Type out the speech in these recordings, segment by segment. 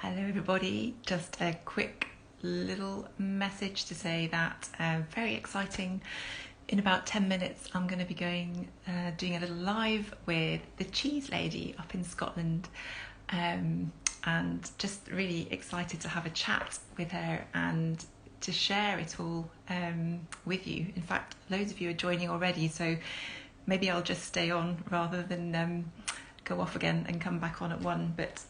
Hello, everybody. Just a quick little message to say that very exciting. In about 10 minutes, I'm going to be doing a little live with the cheese lady up in Scotland, and just really excited to have a chat with her and to share it all with you. In fact, loads of you are joining already, so maybe I'll just stay on rather than go off again and come back on at 1. But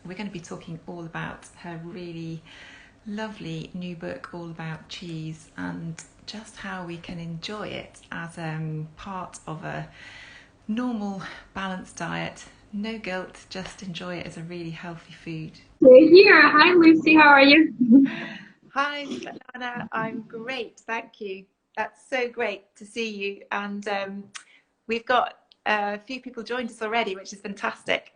we're going to be talking all about her really lovely new book all about cheese and just how we can enjoy it as part of a normal balanced diet. No guilt, just enjoy it as a really healthy food. Here. Hi, Lucy. How are you? Hi, Svetlana. I'm great, thank you. That's so great to see you. And we've got a few people joined us already, which is fantastic.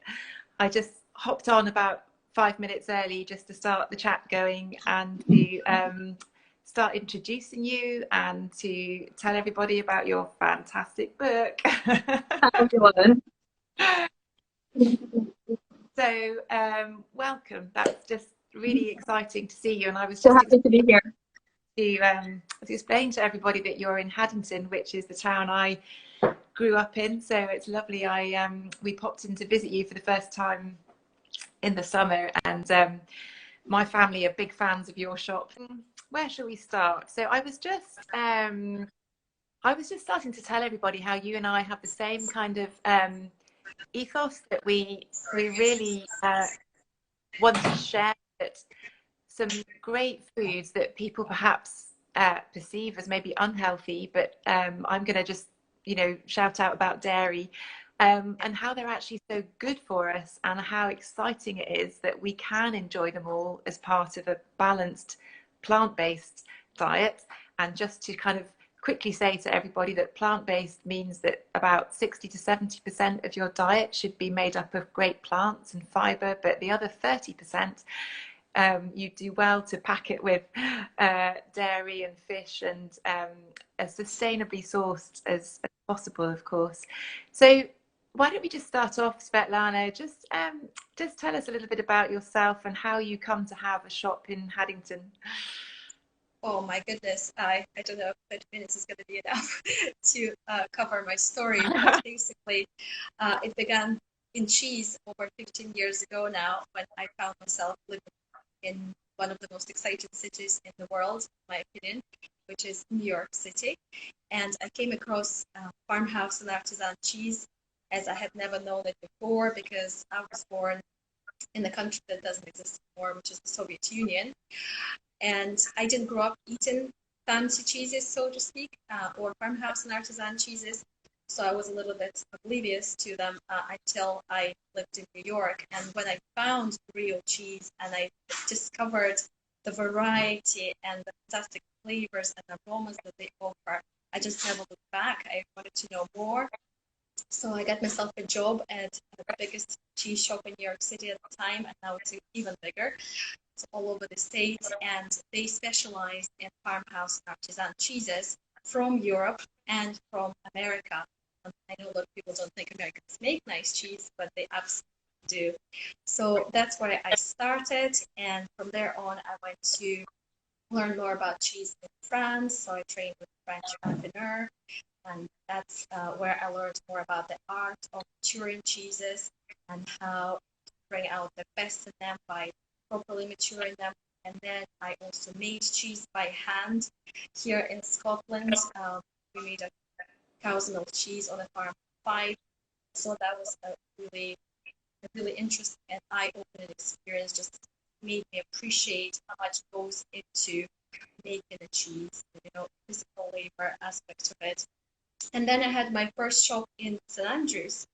I just hopped on about 5 minutes early just to start the chat going and to start introducing you and to tell everybody about your fantastic book. Hi, everyone. So, welcome. That's just really exciting to see you. And I was So just happy to be here. to explain to everybody that you're in Haddington, which is the town I grew up in. So it's lovely. We popped in to visit you for the first time in the summer, and my family are big fans of your shop. Where shall we start? So I was just starting to tell everybody how you and I have the same kind of ethos, that we really want to share that some great foods that people perhaps perceive as maybe unhealthy, but I'm going to just shout out about dairy, and how they're actually so good for us, and how exciting it is that we can enjoy them all as part of a balanced plant-based diet. And just to kind of quickly say to everybody that plant-based means that about 60 to 70% of your diet should be made up of great plants and fiber, but the other 30%, you do well to pack it with dairy and fish, and as sustainably sourced as possible, of course. So why don't we just start off, Svetlana? Just tell us a little bit about yourself and how you come to have a shop in Haddington. Oh my goodness, I don't know if 30 minutes is going to be enough to cover my story, but basically it began in cheese over 15 years ago now, when I found myself living in one of the most exciting cities in the world, in my opinion, which is New York City. And I came across farmhouse and artisan cheese as I had never known it before, because I was born in a country that doesn't exist anymore, which is the Soviet Union. And I didn't grow up eating fancy cheeses, so to speak, or farmhouse and artisan cheeses. So I was a little bit oblivious to them until I lived in New York. And when I found real cheese and I discovered the variety and the fantastic flavors and aromas that they offer, I just never looked back. I wanted to know more. So I got myself a job at the biggest cheese shop in New York City at the time, and now it's even bigger. It's all over the States, and they specialize in farmhouse and artisan cheeses from Europe and from America. I know a lot of people don't think Americans make nice cheese, but they absolutely do. So that's where I started, and from there on, I went to learn more about cheese in France. So I trained with a French entrepreneur, and that's where I learned more about the art of maturing cheeses and how to bring out the best in them by properly maturing them. And then I also made cheese by hand here in Scotland. We made a cow's milk cheese on a farm of 5. So that was a really interesting and eye-opening experience. Just made me appreciate how much goes into making a cheese, physical labor aspect of it. And then I had my first shop in St. Andrews.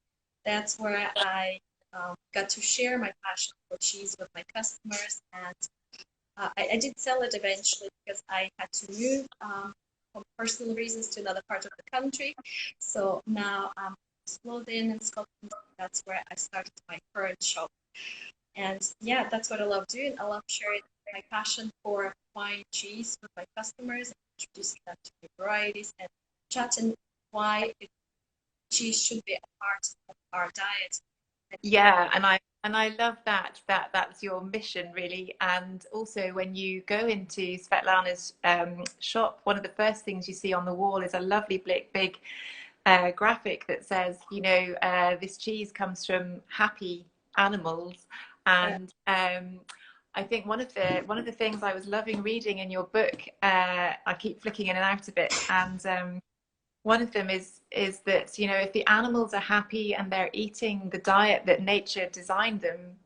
That's where I got to share my passion for cheese with my customers. And I did sell it eventually, because I had to move for personal reasons to another part of the country. So now I'm snowed in Scotland. That's where I started my current shop. And yeah, that's what I love doing. I love sharing my passion for fine cheese with my customers, introducing them to new varieties, and chatting why cheese should be a part of our diet. Yeah, and I love that's your mission really. And also when you go into Svetlana's shop, one of the first things you see on the wall is a lovely big graphic that says, you know, this cheese comes from happy animals. And I think one of the things I was loving reading in your book, I keep flicking in and out of it, and one of them is that, you know, if the animals are happy and they're eating the diet that nature designed them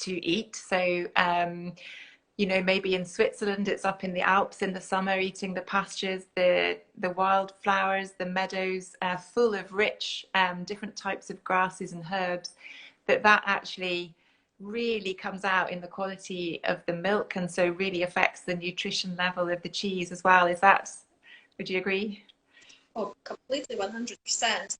to eat, so you know, maybe in Switzerland it's up in the Alps in the summer eating the pastures, the wildflowers, the meadows full of rich different types of grasses and herbs, that actually really comes out in the quality of the milk, and so really affects the nutrition level of the cheese as well. Is that, would you agree? Oh, completely, 100%.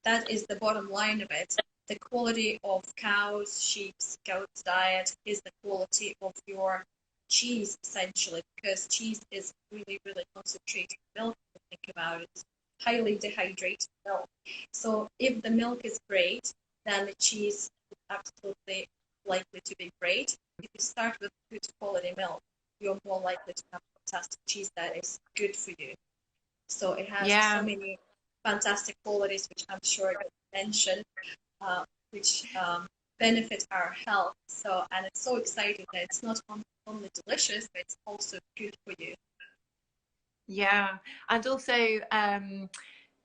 That is the bottom line of it. The quality of cows, sheep, goats' diet is the quality of your cheese, essentially, because cheese is really, really concentrated milk. If you think about it, highly dehydrated milk. So if the milk is great, then the cheese is absolutely likely to be great. If you start with good quality milk, you're more likely to have fantastic cheese that is good for you. So it has so Yeah. many fantastic qualities, which I'm sure you mentioned, which benefit our health. So, and it's so exciting that it's not only delicious, but it's also good for you. Yeah, and also,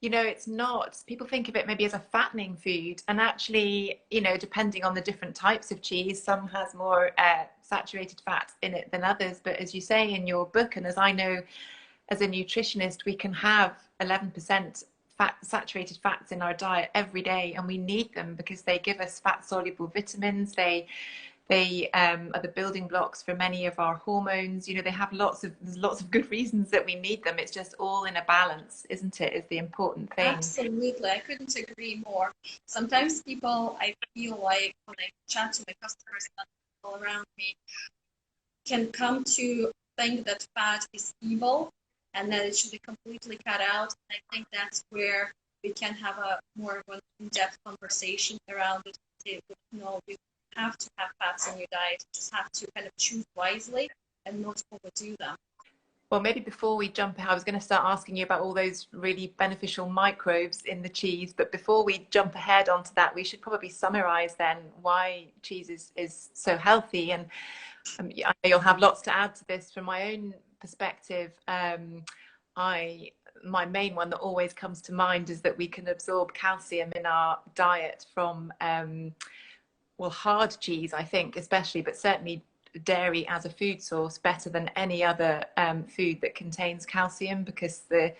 you know, it's not, people think of it maybe as a fattening food, and actually, you know, depending on the different types of cheese, some has more saturated fat in it than others. But as you say in your book, and as I know as a nutritionist, we can have 11% saturated fats in our diet every day, and we need them because they give us fat soluble vitamins. They are the building blocks for many of our hormones. You know, they have there's lots of good reasons that we need them. It's just all in a balance, isn't it? Is the important thing. Absolutely, I couldn't agree more. Sometimes people, I feel like when I chat to my customers and people around me, can come to think that fat is evil and that it should be completely cut out. And I think that's where we can have a more in-depth conversation around it. You know, you have to have fats in your diet. You just have to kind of choose wisely and not overdo them. Well, maybe before we jump, I was going to start asking you about all those really beneficial microbes in the cheese. But before we jump ahead onto that, we should probably summarize then why cheese is so healthy. And I know you'll have lots to add to this. From my own perspective, my main one that always comes to mind is that we can absorb calcium in our diet from well, hard cheese, I think, especially, but certainly dairy as a food source better than any other food that contains calcium, because the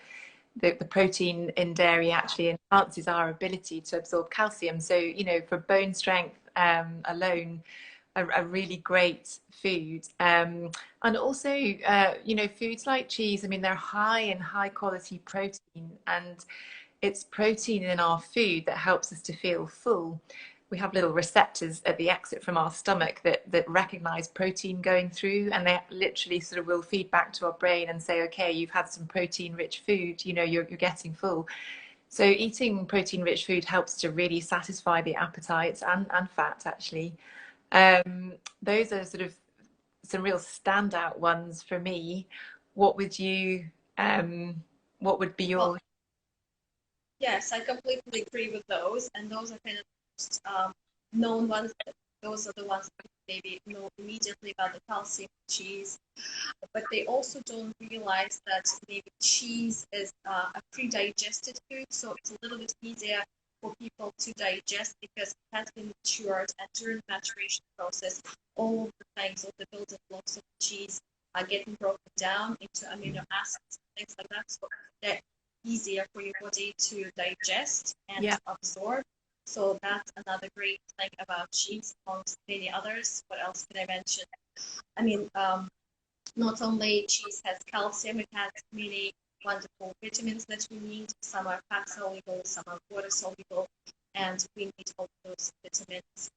protein in dairy actually enhances our ability to absorb calcium. So, you know, for bone strength alone, a really great food. And also, you know, foods like cheese, I mean, they're high in high quality protein, and it's protein in our food that helps us to feel full. We have little receptors at the exit from our stomach that recognize protein going through, and they literally sort of will feed back to our brain and say, okay, you've had some protein rich food, you know, you're getting full. So eating protein rich food helps to really satisfy the appetite, and fat actually. Those are sort of some real standout ones for me. What would you what would be Well, your yes, I completely agree with those, and those are kind of most known ones. Those are the ones that maybe know immediately about the calcium in cheese, but they also don't realize that maybe cheese is a pre-digested food, so it's a little bit easier for people to digest because it has been matured, and during the maturation process, all of the things, all the building blocks of cheese are getting broken down into amino acids and things like that. So they're easier for your body to digest and yeah. to absorb. So that's another great thing about cheese, amongst many others. What else can I mention? I mean, not only cheese has calcium, it has many wonderful vitamins that we need. Some are fat soluble, some are water soluble, and we need all those vitamins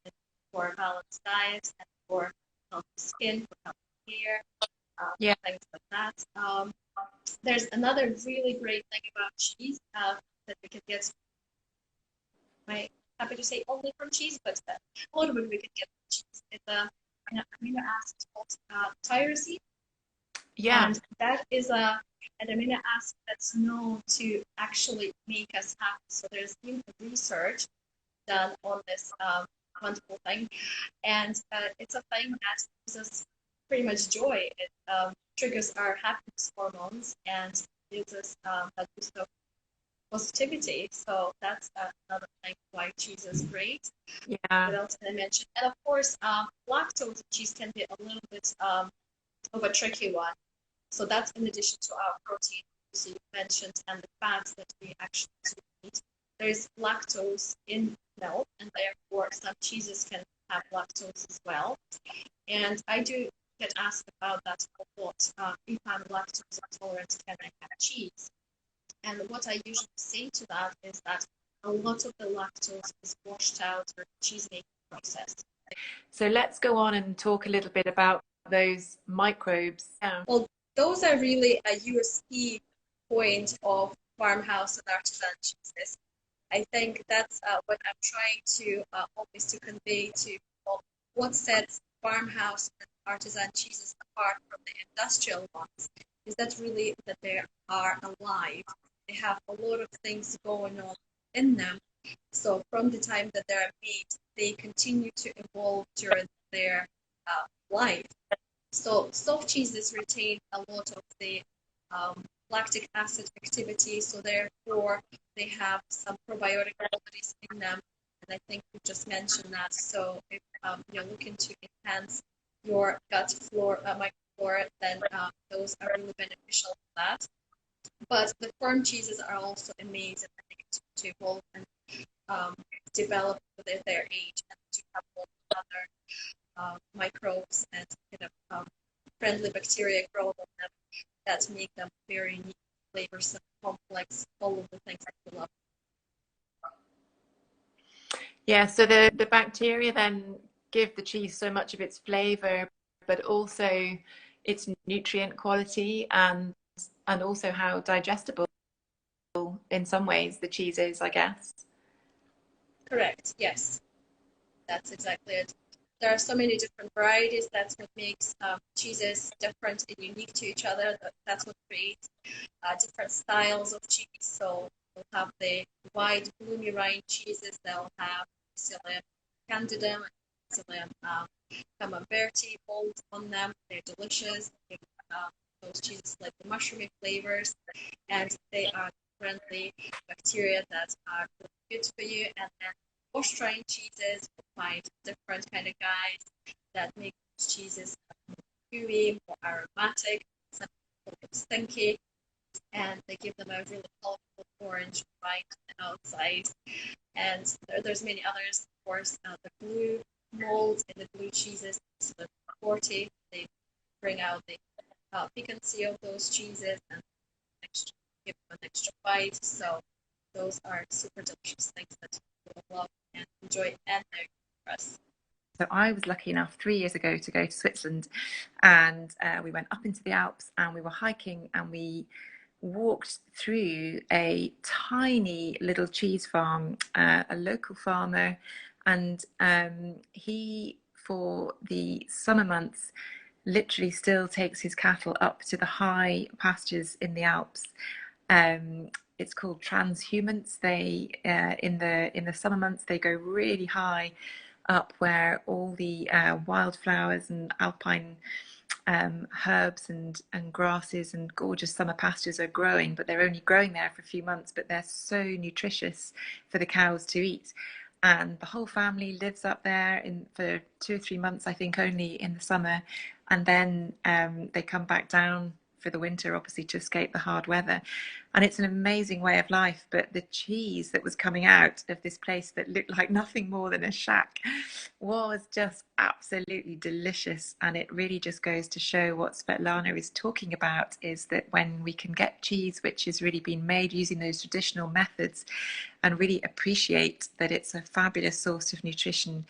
for a balanced diet and for healthy skin, for healthy hair, Yeah. things like that. There's another really great thing about cheese that we can get. My happy to say only from cheese, but a lot of it we can get from cheese. It's an amino acid called tyrosine, Yeah. and that is an amino acid that's known to actually make us happy. So there's been research done on this wonderful thing, and it's a thing that gives us pretty much joy. It triggers our happiness hormones and gives us a boost of positivity. So that's another thing why cheese is great. Yeah. What else can I mention? And of course, lactose in cheese can be a little bit of a tricky one. So that's in addition to our protein, as you mentioned, and the fats that we actually eat. There is lactose in milk, and therefore some cheeses can have lactose as well. And I do get asked about that a lot. If I'm lactose intolerant, can I have cheese? And what I usually say to that is that a lot of the lactose is washed out through the cheese making process. So let's go on and talk a little bit about those microbes. Yeah. Well, those are really a USP point of farmhouse and artisan cheeses. I think that's what I'm trying to always to convey to people. What sets farmhouse and artisan cheeses apart from the industrial ones is that really that they are alive. They have a lot of things going on in them. So from the time that they're made, they continue to evolve during their life. So soft cheeses retain a lot of the lactic acid activity, so therefore they have some probiotic qualities in them. And I think you just mentioned that. So if you're looking to enhance your gut microflora, then those are really beneficial for that. But the firm cheeses are also amazing, I think, to evolve and develop with their age, and to have all other microbes and friendly bacteria grow on them that make them very unique, flavors, complex, all of the things that we love. Yeah, so the bacteria then give the cheese so much of its flavor, but also its nutrient quality and also how digestible in some ways the cheese is, I guess. Correct, yes. That's exactly it. There are so many different varieties. That's what makes cheeses different and unique to each other. That's what creates different styles of cheese. So we'll have the wide, bloomy rind cheeses. They'll have Psyllium candidum and Psyllium camembert mold on them. They're delicious. Those cheeses like the mushroomy flavors, and they are friendly bacteria that are good for you. And then wash-drying cheeses, will find different kind of guys that make those cheeses more gooey, more aromatic, some stinky, and they give them a really colorful orange right outside. And there's many others, of course, the blue molds and the blue cheeses, so the 40, they bring out the piquancy of those cheeses and give them an extra bite. So those are super delicious things that people love and enjoy, and they're good for us. So I was lucky enough 3 years ago to go to Switzerland, and we went up into the Alps and we were hiking, and we walked through a tiny little cheese farm, a local farmer, and he, for the summer months, literally still takes his cattle up to the high pastures in the Alps. It's called transhumance. They in the summer months they go really high up where all the wildflowers and alpine herbs and grasses and gorgeous summer pastures are growing, but they're only growing there for a few months, but they're so nutritious for the cows to eat. And the whole family lives up there for 2 or 3 months, I think, only in the summer, and then they come back down for the winter, obviously, to escape the hard weather. And it's an amazing way of life. But the cheese that was coming out of this place that looked like nothing more than a shack was just absolutely delicious. And it really just goes to show what Svetlana is talking about, is that when we can get cheese which has really been made using those traditional methods and really appreciate that it's a fabulous source of nutrition,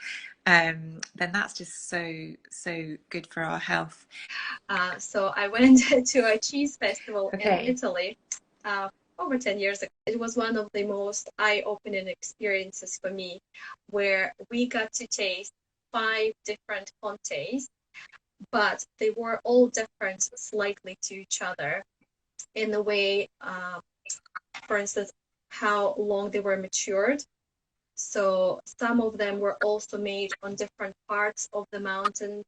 then that's just so good for our health. So I went to a cheese festival in Italy over 10 years ago. It was one of the most eye-opening experiences for me, where we got to taste 5 different Contes, but they were all different slightly to each other in the way, for instance, how long they were matured. So some of them were also made on different parts of the mountain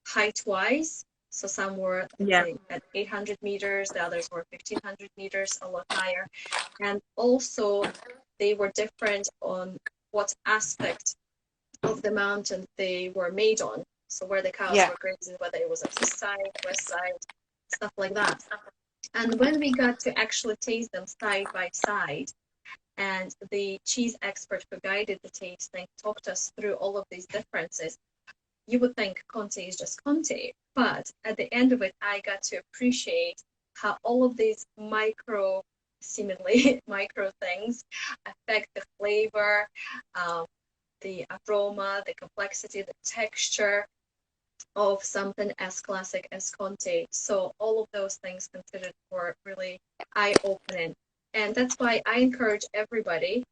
height-wise. So some were, let's say, at 800 meters, the others were 1500 meters, a lot higher. And also they were different on what aspect of the mountain they were made on. So where the cows were grazing, whether it was at the side, west side, stuff like that. And when we got to actually taste them side by side, and the cheese expert who guided the tasting talked us through all of these differences, you would think Conte is just Conte. But at the end of it, I got to appreciate how all of these seemingly micro things affect the flavor, the aroma, the complexity, the texture of something as classic as Conte. So all of those things considered were really eye-opening. And that's why I encourage everybody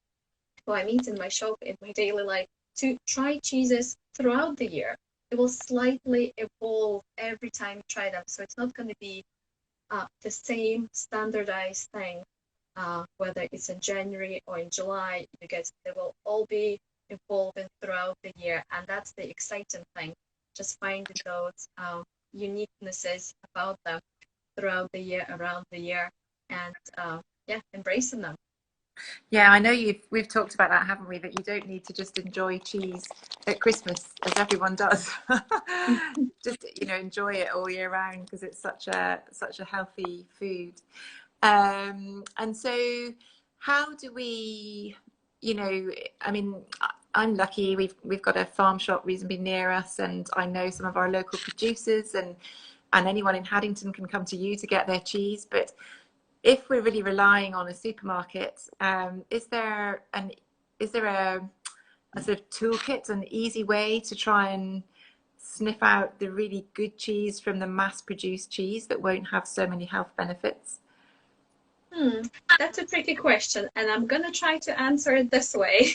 who I meet in my shop, in my daily life, to try cheeses throughout the year. It will slightly evolve every time you try them. So it's not going to be the same standardized thing, whether it's in January or in July. They will all be evolving throughout the year. And that's the exciting thing, just finding those uniquenesses about them throughout the year, around the year, and embracing them. Yeah, I know we've talked about that, haven't we? That you don't need to just enjoy cheese at Christmas, as everyone does. Just, enjoy it all year round, because it's such a healthy food. And so how do we, I mean, I'm lucky. We've got a farm shop reasonably near us, and I know some of our local producers, and anyone in Haddington can come to you to get their cheese. But if we're really relying on a supermarket, is there a sort of toolkit, an easy way to try and sniff out the really good cheese from the mass-produced cheese that won't have so many health benefits? That's a tricky question, and I'm going to try to answer it this way.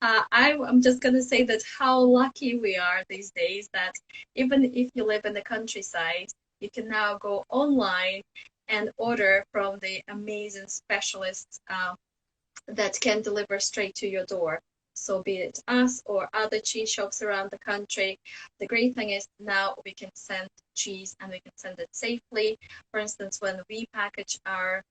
I'm just going to say that how lucky we are these days, that even if you live in the countryside, you can now go online and order from the amazing specialists that can deliver straight to your door. So be it us or other cheese shops around the country, the great thing is now we can send cheese and we can send it safely. For instance, when we package our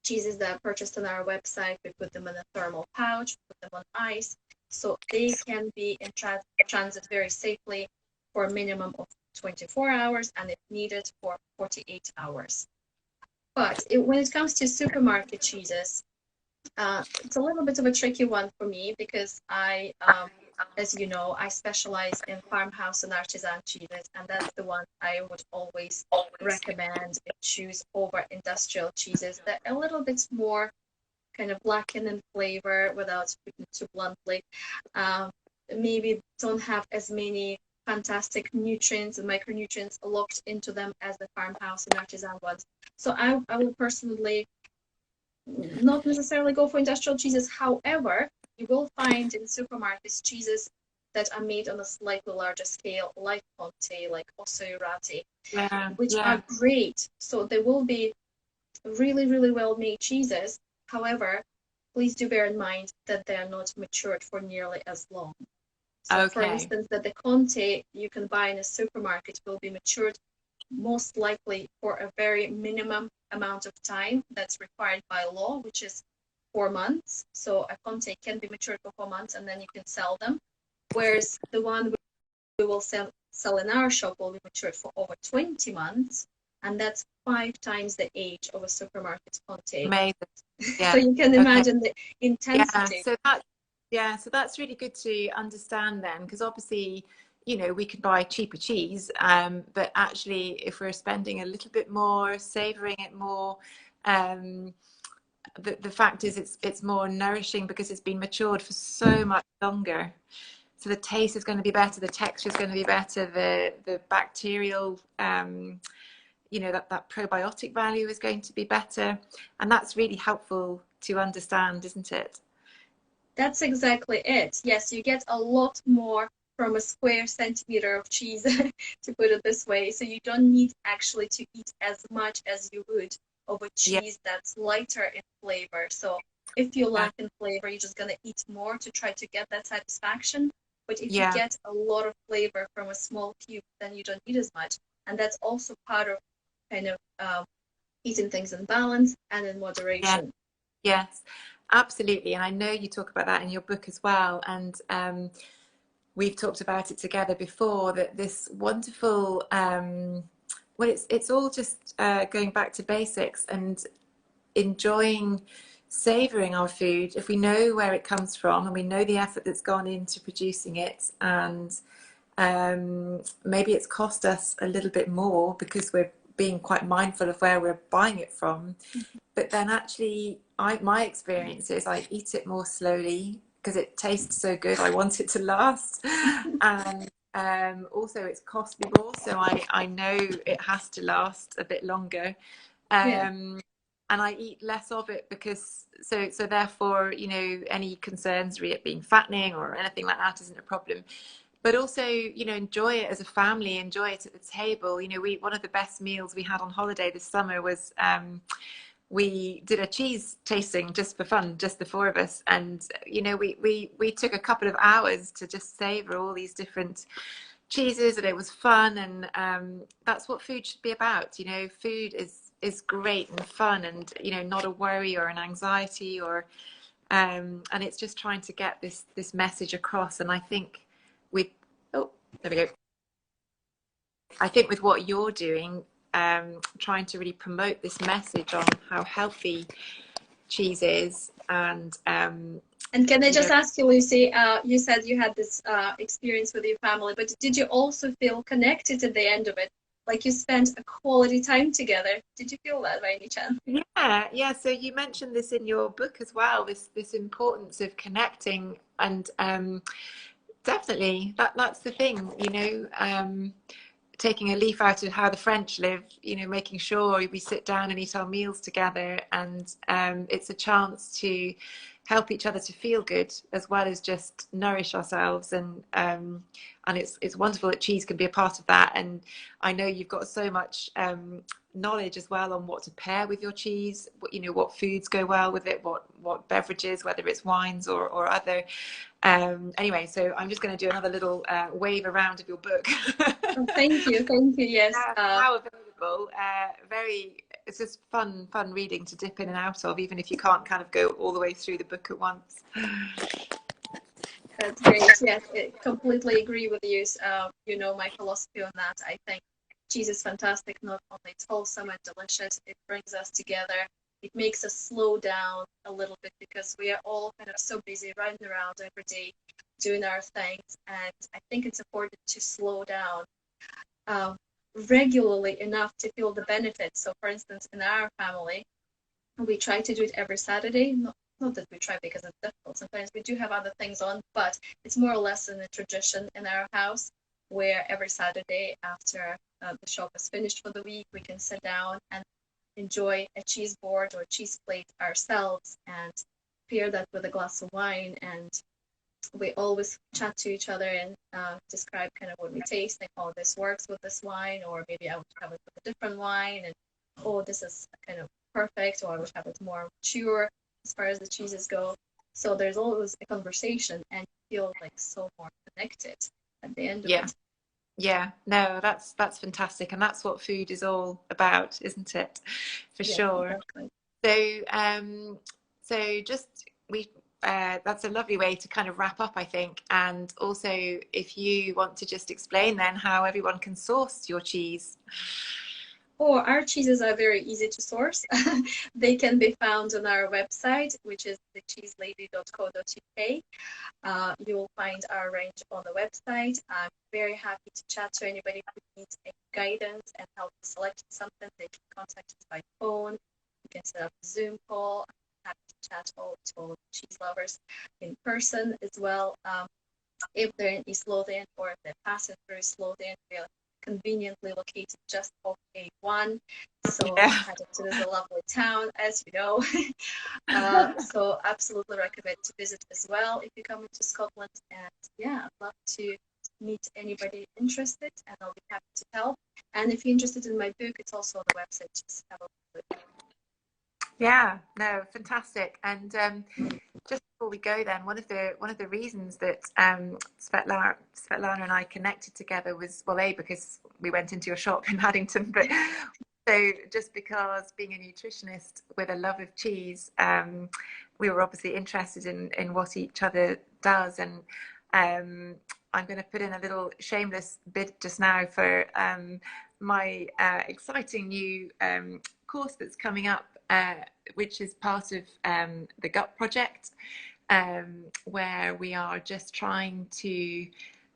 cheeses that are purchased on our website, we put them in a thermal pouch, put them on ice, so they can be in transit very safely for a minimum of 24 hours, and if needed, for 48 hours. But when it comes to supermarket cheeses, it's a little bit of a tricky one for me, because I, as you know, I specialize in farmhouse and artisan cheeses, and that's the one I would always recommend and choose over industrial cheeses that are a little bit more kind of blackened in flavor, without speaking too bluntly. Maybe don't have as many fantastic nutrients and micronutrients locked into them as the farmhouse and artisan ones. So I will personally not necessarily go for industrial cheeses. However, you will find in supermarkets cheeses that are made on a slightly larger scale, like Conte, like Ossoiurati, which are great. So they will be really, really well made cheeses. However, please do bear in mind that they are not matured for nearly as long. So for instance, that the Conte you can buy in a supermarket will be matured most likely for a very minimum amount of time that's required by law, which is 4 months. So a Conte can be matured for 4 months, and then you can sell them. Whereas the one we will sell in our shop will be matured for over 20 months, and that's 5 times the age of a supermarket Conte. Amazing. Yeah. So you can imagine the intensity. So that's really good to understand then, because obviously, we could buy cheaper cheese, but actually if we're spending a little bit more, savoring it more, the fact is it's more nourishing because it's been matured for so much longer. So the taste is going to be better, the texture is going to be better, the bacterial you know, that probiotic value is going to be better. And that's really helpful to understand, isn't it? That's exactly it. Yes, you get a lot more from a square centimeter of cheese, to put it this way. So you don't need actually to eat as much as you would of a Yeah. cheese that's lighter in flavor. So if you Yeah. lack in flavor, you're just going to eat more to try to get that satisfaction. But if you Yeah. get a lot of flavor from a small cube, then you don't eat as much. And that's also part of kind of eating things in balance and in Yeah. moderation. Yes, absolutely. And I know you talk about that in your book as well. And we've talked about it together before, that this wonderful, well, it's all just going back to basics and enjoying, savoring our food. If we know where it comes from and we know the effort that's gone into producing it, and maybe it's cost us a little bit more because we're being quite mindful of where we're buying it from. But then actually, my experience is I eat it more slowly because it tastes so good. I want it to last. And also it's cost me more, so I know it has to last a bit longer. Yeah. And I eat less of it because so therefore, you know, any concerns re it being fattening or anything like that isn't a problem. But also, you know, enjoy it as a family, enjoy it at the table. You know, one of the best meals we had on holiday this summer was we did a cheese tasting just for fun, just the four of us, and you know, we took a couple of hours to just savor all these different cheeses, and it was fun. And that's what food should be about. You know, food is great and fun, and you know, not a worry or an anxiety, or and it's just trying to get this message across. And I think with oh, there we go. I think with what you're doing, trying to really promote this message on how healthy cheese is, And can I you know, just ask you, Lucy, you said you had this experience with your family, but did you also feel connected at the end of it? Like you spent a quality time together? Did you feel that by any chance? yeah. So you mentioned this in your book as well, this importance of connecting, and definitely that's the thing, you know. Taking a leaf out of how the French live, you know, making sure we sit down and eat our meals together, and it's a chance to help each other to feel good as well as just nourish ourselves. And it's wonderful that cheese can be a part of that. And I know you've got so much knowledge as well on what to pair with your cheese, you know, what foods go well with it, what beverages, whether it's wines or other. Anyway, so I'm just going to do another little wave around of your book. Oh, thank you, thank you. Yes. How available. Very, it's just fun reading to dip in and out of, even if you can't kind of go all the way through the book at once. That's great. Yes, I completely agree with you. You know my philosophy on that. I think cheese is fantastic. Not only it's wholesome and delicious, it brings us together. It makes us slow down a little bit because we are all kind of so busy running around every day doing our things. And I think it's important to slow down uh, regularly enough to feel the benefits. So, for instance, in our family, we try to do it every Saturday. Not that we try because it's difficult. Sometimes we do have other things on, but it's more or less in a tradition in our house where every Saturday after the shop is finished for the week, we can sit down and enjoy a cheese board or a cheese plate ourselves and pair that with a glass of wine. And we always chat to each other and describe kind of what we taste, like, oh, this works with this wine, or maybe I would have it with a different wine, and oh, this is kind of perfect, or I would have it more mature as far as the cheeses go. So there's always a conversation, and you feel like so more connected at the end of Yeah. it. Yeah, no, that's fantastic, and that's what food is all about, isn't it? For Yes, sure. exactly. So, so just we that's a lovely way to kind of wrap up, I think. And also, if you want to just explain then how everyone can source your cheese. Oh, our cheeses are very easy to source. They can be found on our website, which is thecheeselady.co.uk. You'll find our range on the website. I'm very happy to chat to anybody who needs any guidance and help select something. They can contact us by phone. You can set up a Zoom call. I'm happy to chat to all cheese lovers in person as well. If they're in East Lothian or if they're passing through East Lothian, we're conveniently located just off A1. So Yeah. Haddington is a lovely town, as you know. So absolutely recommend to visit as well if you come into Scotland. And yeah, I'd love to meet anybody interested, and I'll be happy to help. And if you're interested in my book, it's also on the website. Just have a look. Yeah, no, fantastic. And just before we go, then one of the reasons that Svetlana and I connected together was, well, A, because we went into your shop in Haddington, but so just because being a nutritionist with a love of cheese, we were obviously interested in what each other does. And I'm going to put in a little shameless bid just now for my exciting new course that's coming up, which is part of the Gut Project, where we are just trying to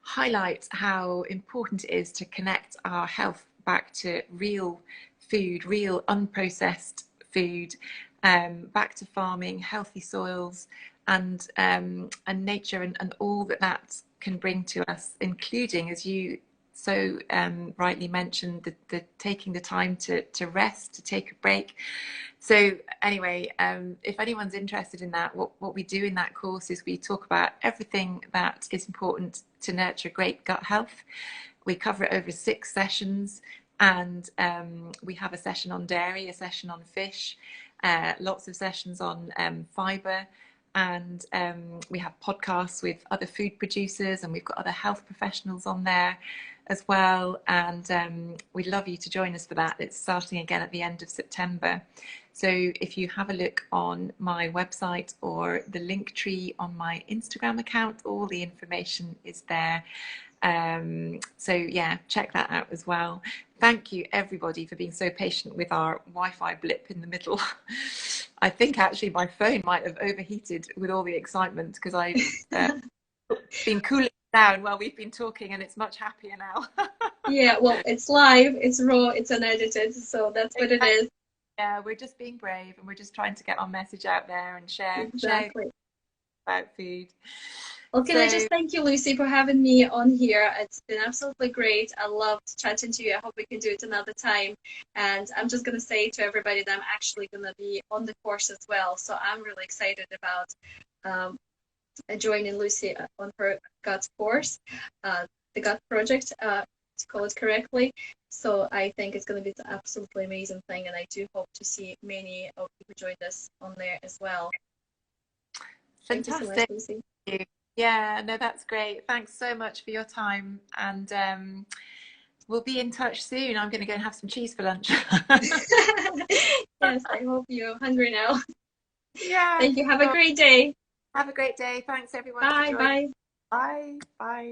highlight how important it is to connect our health back to real food, real unprocessed food, back to farming, healthy soils, and nature, and all that can bring to us, including, as you so rightly mentioned, the taking the time to rest, to take a break. So anyway, if anyone's interested in that, what we do in that course is we talk about everything that is important to nurture great gut health. We cover it over 6 sessions, and we have a session on dairy, a session on fish, lots of sessions on fibre, and we have podcasts with other food producers, and we've got other health professionals on there as well. And we'd love you to join us for that. It's starting again at the end of September. So if you have a look on my website or the link tree on my Instagram account, all the information is there. So yeah, check that out as well. Thank you everybody for being so patient with our Wi-Fi blip in the middle. I think actually my phone might have overheated with all the excitement, because I've been cooling down while we've been talking, and it's much happier now. Yeah, well, it's live, it's raw, it's unedited, so that's what it is. Yeah, we're just being brave, and we're just trying to get our message out there and share Exactly. about food. Well, can I just thank you, Lucy, for having me on here. It's been absolutely great. I loved chatting to you. I hope we can do it another time. And I'm just going to say to everybody that I'm actually going to be on the course as well. So I'm really excited about joining Lucy on her gut course, the Gut Project, to call it correctly. So I think it's going to be an absolutely amazing thing. And I do hope to see many of you who joined us on there as well. Fantastic. Thank you so much, Lucy. Yeah, no, that's great. Thanks so much for your time, and we'll be in touch soon. I'm going to go and have some cheese for lunch. Yes, I hope you're hungry now. Yeah. Thank you. Have a great day. Have a great day. Thanks everyone. Bye. For joining. Bye. Bye.